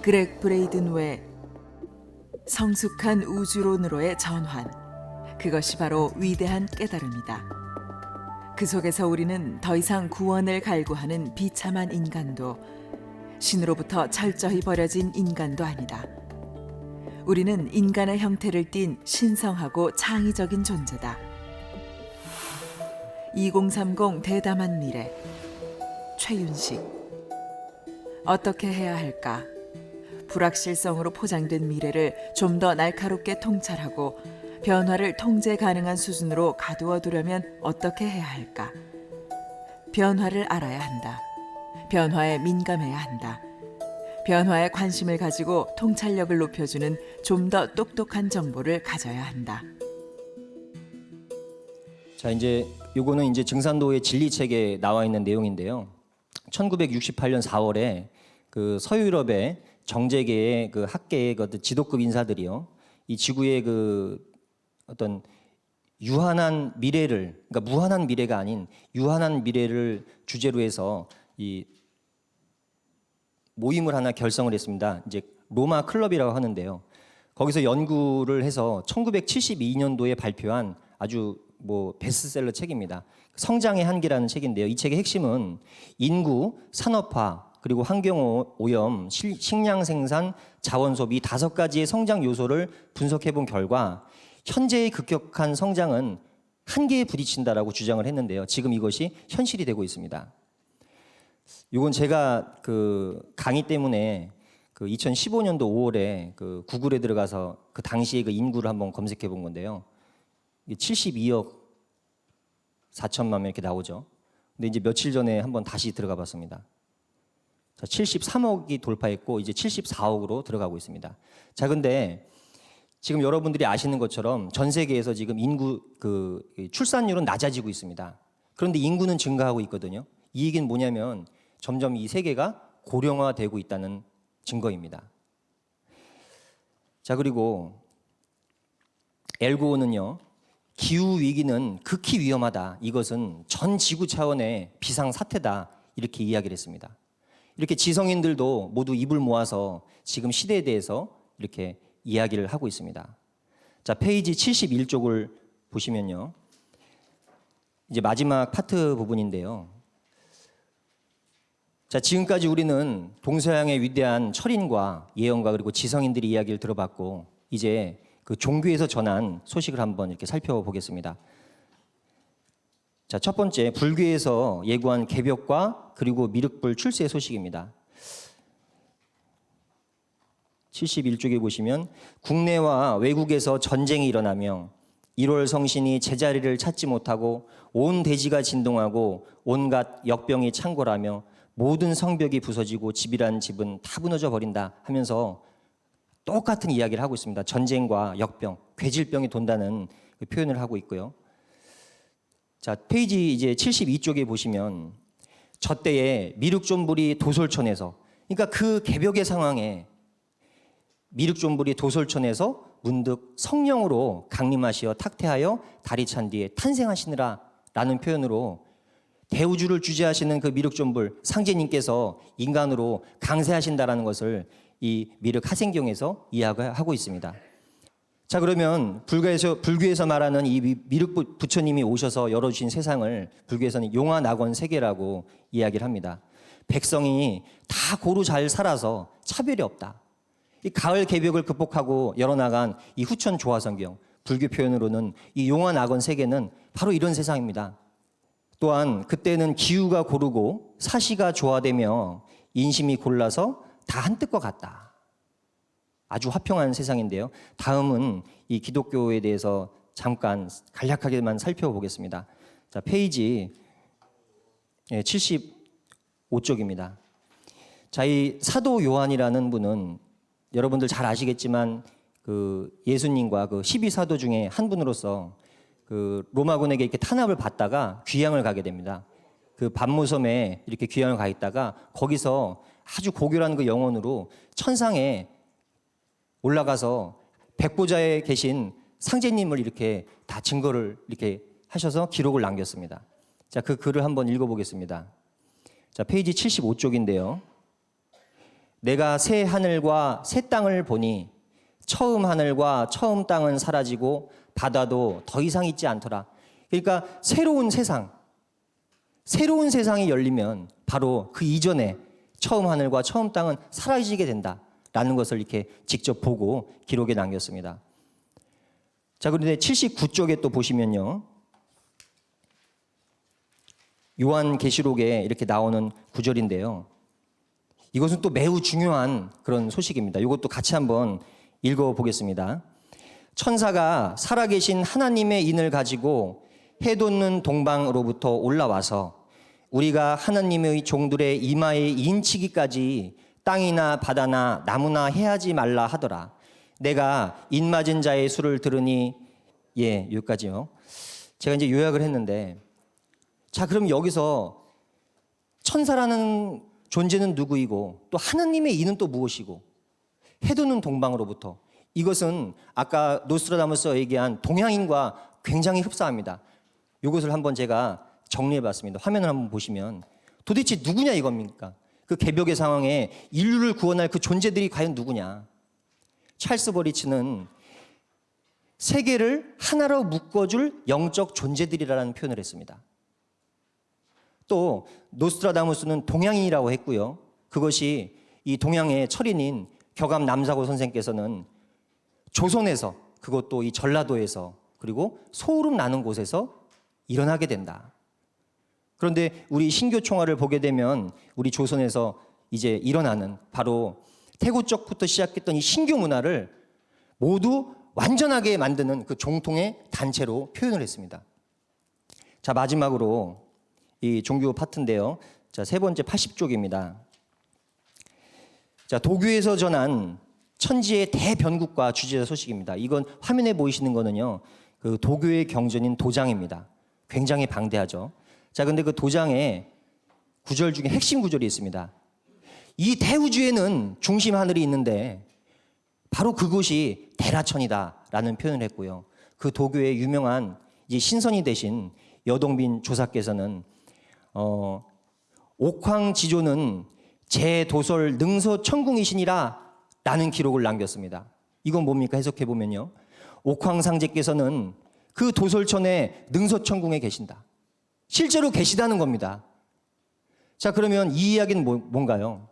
그렉 브레이든 외 성숙한 우주론으로의 전환. 그것이 바로 위대한 깨달음이다. 그 속에서 우리는 더 이상 구원을 갈구하는 비참한 인간도 신으로부터 철저히 버려진 인간도 아니다. 우리는 인간의 형태를 띤 신성하고 창의적인 존재다. 2030 대담한 미래. 최윤식. 어떻게 해야 할까? 불확실성으로 포장된 미래를 좀 더 날카롭게 통찰하고 변화를 통제 가능한 수준으로 가두어 두려면 어떻게 해야 할까? 변화를 알아야 한다. 변화에 민감해야 한다. 변화에 관심을 가지고 통찰력을 높여주는 좀 더 똑똑한 정보를 가져야 한다. 자, 이제 요거는 이제 증산도의 진리책에 나와 있는 내용인데요. 1968년 4월에 그 서유럽의 정재계의 그 학계의 그 지도급 인사들이요, 이 지구의 그 어떤 유한한 미래를, 그러니까 무한한 미래가 아닌 유한한 미래를 주제로 해서 이 모임을 하나 결성을 했습니다. 이제 로마 클럽이라고 하는데요. 거기서 연구를 해서 1972년도에 발표한 아주 베스트셀러 책입니다. 성장의 한계라는 책인데요. 이 책의 핵심은 인구, 산업화, 그리고 환경오염, 식량 생산, 자원 소비 5가지의 성장 요소를 분석해 본 결과 현재의 급격한 성장은 한계에 부딪힌다라고 주장을 했는데요. 지금 이것이 현실이 되고 있습니다. 이건 제가 그 강의 때문에 그 2015년도 5월에 그 구글에 들어가서 그 당시에 그 인구를 한번 검색해 본 건데요. 72억 4천만 명 이렇게 나오죠. 근데 이제 며칠 전에 한번 다시 들어가 봤습니다. 자, 73억이 돌파했고 이제 74억으로 들어가고 있습니다. 자, 근데 지금 여러분들이 아시는 것처럼 전 세계에서 지금 인구 그 출산율은 낮아지고 있습니다. 그런데 인구는 증가하고 있거든요. 이 얘기는 뭐냐면 점점 이 세계가 고령화되고 있다는 증거입니다. 자, 그리고 엘고어는요. 기후 위기는 극히 위험하다. 이것은 전 지구 차원의 비상 사태다. 이렇게 이야기를 했습니다. 이렇게 지성인들도 모두 입을 모아서 지금 시대에 대해서 이렇게 이야기를 하고 있습니다. 자, 페이지 71쪽을 보시면요. 이제 마지막 파트 부분인데요. 자, 지금까지 우리는 동서양의 위대한 철인과 예언가 그리고 지성인들의 이야기를 들어봤고 이제 그 종교에서 전한 소식을 한번 이렇게 살펴보겠습니다. 자, 첫 번째 불교에서 예고한 개벽과 그리고 미륵불 출세 소식입니다. 71쪽에 보시면 국내와 외국에서 전쟁이 일어나며 1월 성신이 제자리를 찾지 못하고 온 대지가 진동하고 온갖 역병이 창궐하며 모든 성벽이 부서지고 집이란 집은 다 무너져 버린다 하면서 똑같은 이야기를 하고 있습니다. 전쟁과 역병, 괴질병이 돈다는 그 표현을 하고 있고요. 자, 페이지 이제 72쪽에 보시면 저 때에 미륵존불이 도솔천에서, 그러니까 그 개벽의 상황에 미륵존불이 도솔천에서 문득 성령으로 강림하시어 탁태하여 다리 찬 뒤에 탄생하시느라 라는 표현으로 대우주를 주재하시는 그 미륵존불 상제님께서 인간으로 강세하신다라는 것을 이 미륵 하생경에서 이야기하고 있습니다. 자, 그러면 불교에서 말하는 이 미륵 부처님이 오셔서 열어주신 세상을 불교에서는 용화낙원 세계라고 이야기를 합니다. 백성이 다 고루 잘 살아서 차별이 없다. 이 가을 개벽을 극복하고 열어나간 이 후천 조화성경, 불교 표현으로는 이 용화낙원 세계는 바로 이런 세상입니다. 또한 그때는 기후가 고르고 사시가 조화되며 인심이 골라서 다 한뜻과 같다. 아주 화평한 세상인데요. 다음은 이 기독교에 대해서 잠깐 간략하게만 살펴보겠습니다. 자, 페이지 75쪽입니다. 자, 이 사도 요한이라는 분은 여러분들 잘 아시겠지만 그 예수님과 그 12사도 중에 한 분으로서 그 로마군에게 이렇게 탄압을 받다가 귀향을 가게 됩니다. 그 반모섬에 이렇게 귀향을 가 있다가 거기서 아주 고결한 그 영혼으로 천상에 올라가서 백보자에 계신 상제님을 이렇게 다 증거를 이렇게 하셔서 기록을 남겼습니다. 자, 그 글을 한번 읽어보겠습니다. 자, 페이지 75쪽인데요. 내가 새 하늘과 새 땅을 보니 처음 하늘과 처음 땅은 사라지고 바다도 더 이상 있지 않더라. 그러니까 새로운 세상이 열리면 바로 그 이전에 처음 하늘과 처음 땅은 사라지게 된다라는 것을 이렇게 직접 보고 기록에 남겼습니다. 자, 그런데 79쪽에 또 보시면요. 요한계시록에 이렇게 나오는 구절인데요. 이것은 또 매우 중요한 그런 소식입니다. 이것도 같이 한번 읽어보겠습니다. 천사가 살아계신 하나님의 인을 가지고 해돋는 동방으로부터 올라와서 우리가 하나님의 종들의 이마에 인치기까지 땅이나 바다나 나무나 해하지 말라 하더라. 내가 인 맞은 자의 수를 들으니 여기까지요. 제가 이제 요약을 했는데, 자, 그럼 여기서 천사라는 존재는 누구이고 또 하나님의 이는 또 무엇이고 해돋는 동방으로부터, 이것은 아까 노스트라다무스가 얘기한 동양인과 굉장히 흡사합니다. 이것을 한번 제가 정리해봤습니다. 화면을 한번 보시면 도대체 누구냐 이겁니까? 그 개벽의 상황에 인류를 구원할 그 존재들이 과연 누구냐? 찰스 버리치는 세계를 하나로 묶어줄 영적 존재들이라는 표현을 했습니다. 또 노스트라다무스는 동양인이라고 했고요. 그것이 이 동양의 철인인 격암 남사고 선생께서는 조선에서, 그것도 이 전라도에서, 그리고 소름 나는 곳에서 일어나게 된다. 그런데 우리 신교 총화를 보게 되면 우리 조선에서 이제 일어나는 바로 태고 쪽부터 시작했던 이 신교 문화를 모두 완전하게 만드는 그 종통의 단체로 표현을 했습니다. 자, 마지막으로 이 종교 파트인데요. 자, 세 번째 80쪽입니다. 자, 도교에서 전한 천지의 대변국과 주지자 소식입니다. 이건 화면에 보이시는 거는요, 그 도교의 경전인 도장입니다. 굉장히 방대하죠. 자, 근데 그 도장에 구절 중에 핵심 구절이 있습니다. 이 대우주에는 중심 하늘이 있는데 바로 그곳이 대라천이다라는 표현을 했고요. 그 도교의 유명한 이제 신선이 되신 여동빈 조사께서는 옥황지조는 제 도솔 능서 천궁이시니라 라는 기록을 남겼습니다. 이건 뭡니까? 해석해 보면요, 옥황상제께서는 그 도솔천의 능서천궁에 계신다. 실제로 계시다는 겁니다. 자, 그러면 이 이야기는 뭔가요?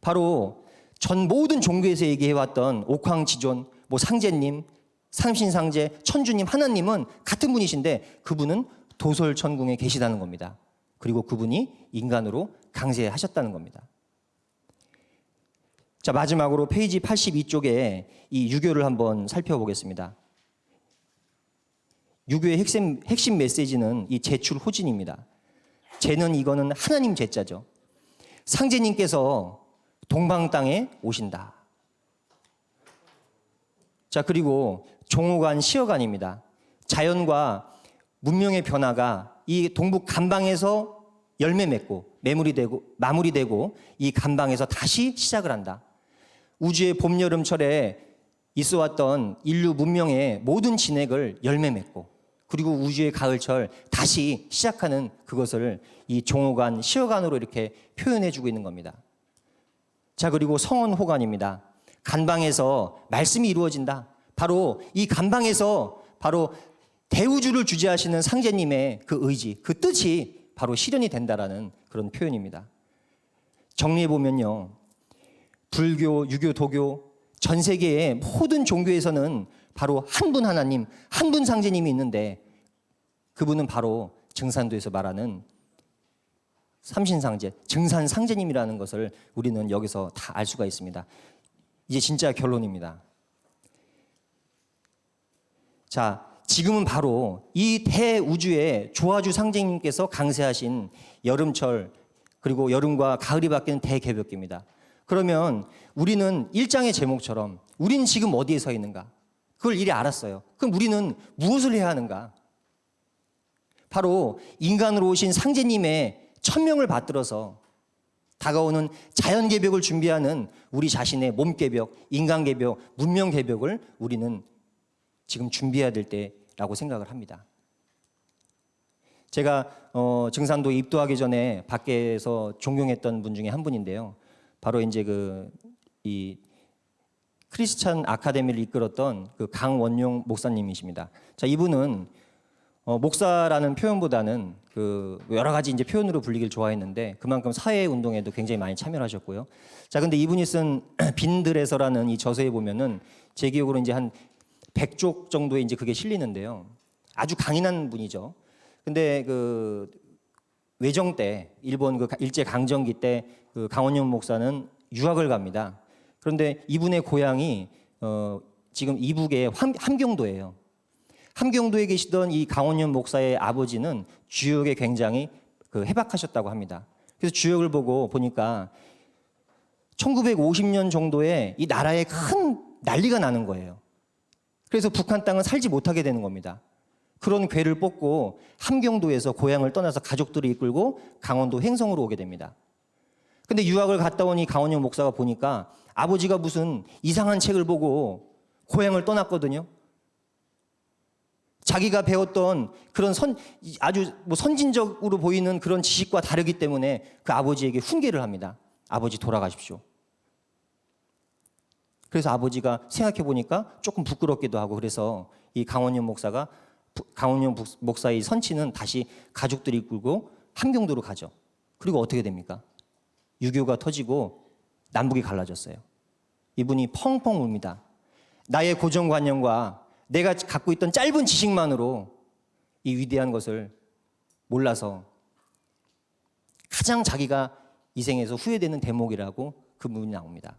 바로 전 모든 종교에서 얘기해왔던 옥황지존, 뭐 상제님, 삼신상제, 천주님, 하나님은 같은 분이신데 그분은 도솔천궁에 계시다는 겁니다. 그리고 그분이 인간으로 강세하셨다는 겁니다. 자, 마지막으로 페이지 82쪽에 이 유교를 한번 살펴보겠습니다. 유교의 핵심 메시지는 이 제출 호진입니다. 제는 이거는 하나님 제자죠. 상제님께서 동방 땅에 오신다. 자, 그리고 종호관, 시어관입니다. 자연과 문명의 변화가 이 동북 간방에서 열매 맺고 마무리되고 이 간방에서 다시 시작을 한다. 우주의 봄, 여름, 철에 있어왔던 인류 문명의 모든 진액을 열매 맺고, 그리고 우주의 가을철 다시 시작하는 그것을 이 종호관, 시어관으로 이렇게 표현해주고 있는 겁니다. 자, 그리고 성언호관입니다. 간방에서 말씀이 이루어진다. 바로 이 간방에서 바로 대우주를 주재하시는 상제님의 그 의지, 그 뜻이 바로 실현이 된다라는 그런 표현입니다. 정리해보면요, 불교, 유교, 도교, 전 세계의 모든 종교에서는 바로 한 분 하나님, 한 분 상제님이 있는데 그분은 바로 증산도에서 말하는 삼신상제, 증산상제님이라는 것을 우리는 여기서 다 알 수가 있습니다. 이제 진짜 결론입니다. 자, 지금은 바로 이 대우주의 조화주 상제님께서 강세하신 여름철, 그리고 여름과 가을이 바뀌는 대개벽기입니다. 그러면 우리는 1장의 제목처럼 우리는 지금 어디에 서 있는가? 그걸 이리 알았어요. 그럼 우리는 무엇을 해야 하는가? 바로 인간으로 오신 상제님의 천명을 받들어서 다가오는 자연개벽을 준비하는 우리 자신의 몸개벽, 인간개벽, 문명개벽을 우리는 지금 준비해야 될 때라고 생각을 합니다. 제가 증산도에 입도하기 전에 밖에서 존경했던 분 중에 한 분인데요. 바로 이제 이 크리스찬 아카데미를 이끌었던 그 강원용 목사님이십니다. 자, 이분은 목사라는 표현보다는 그 여러 가지 이제 표현으로 불리길 좋아했는데 그만큼 사회 운동에도 굉장히 많이 참여를 하셨고요. 자, 근데 이분이 쓴 빈들에서라는 이 저서에 보면은 제 기억으로 이제 한 100쪽 정도에 이제 그게 실리는데요. 아주 강인한 분이죠. 근데 그 외정 때, 일본 그 일제 강점기 때 그 강원용 목사는 유학을 갑니다. 그런데 이분의 고향이 지금 이북의 함경도예요. 함경도에 계시던 이 강원용 목사의 아버지는 주역에 굉장히 해박하셨다고 합니다. 그래서 주역을 보니까 1950년 정도에 이 나라에 큰 난리가 나는 거예요. 그래서 북한 땅은 살지 못하게 되는 겁니다. 그런 궤를 뽑고 함경도에서 고향을 떠나서 가족들을 이끌고 강원도 횡성으로 오게 됩니다. 근데 유학을 갔다 오니 강원용 목사가 보니까 아버지가 무슨 이상한 책을 보고 고향을 떠났거든요. 자기가 배웠던 그런 아주 선진적으로 보이는 그런 지식과 다르기 때문에 그 아버지에게 훈계를 합니다. 아버지 돌아가십시오. 그래서 아버지가 생각해 보니까 조금 부끄럽기도 하고 그래서 이 강원윤 목사의 선치는 다시 가족들이 이끌고 함경도로 가죠. 그리고 어떻게 됩니까? 6.25가 터지고 남북이 갈라졌어요. 이분이 펑펑 웁니다. 나의 고정관념과 내가 갖고 있던 짧은 지식만으로 이 위대한 것을 몰라서 가장 자기가 이 생에서 후회되는 대목이라고 그 부분이 나옵니다.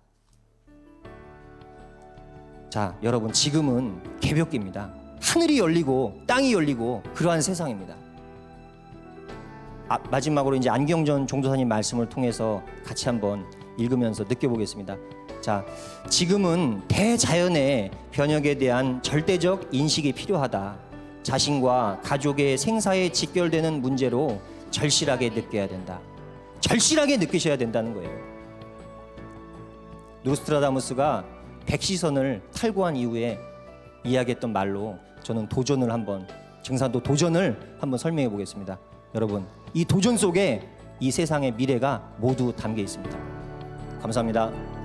자, 여러분 지금은 개벽기입니다. 하늘이 열리고 땅이 열리고 그러한 세상입니다. 마지막으로 이제 안경전 종도사님 말씀을 통해서 같이 한번 읽으면서 느껴보겠습니다. 자, 지금은 대자연의 변혁에 대한 절대적 인식이 필요하다. 자신과 가족의 생사에 직결되는 문제로 절실하게 느껴야 된다. 절실하게 느끼셔야 된다는 거예요. 노스트라다무스가 백시선을 탈구한 이후에 이야기했던 말로 저는 증산도 도전을 한번 설명해 보겠습니다. 여러분, 이 도전 속에 이 세상의 미래가 모두 담겨 있습니다. 감사합니다.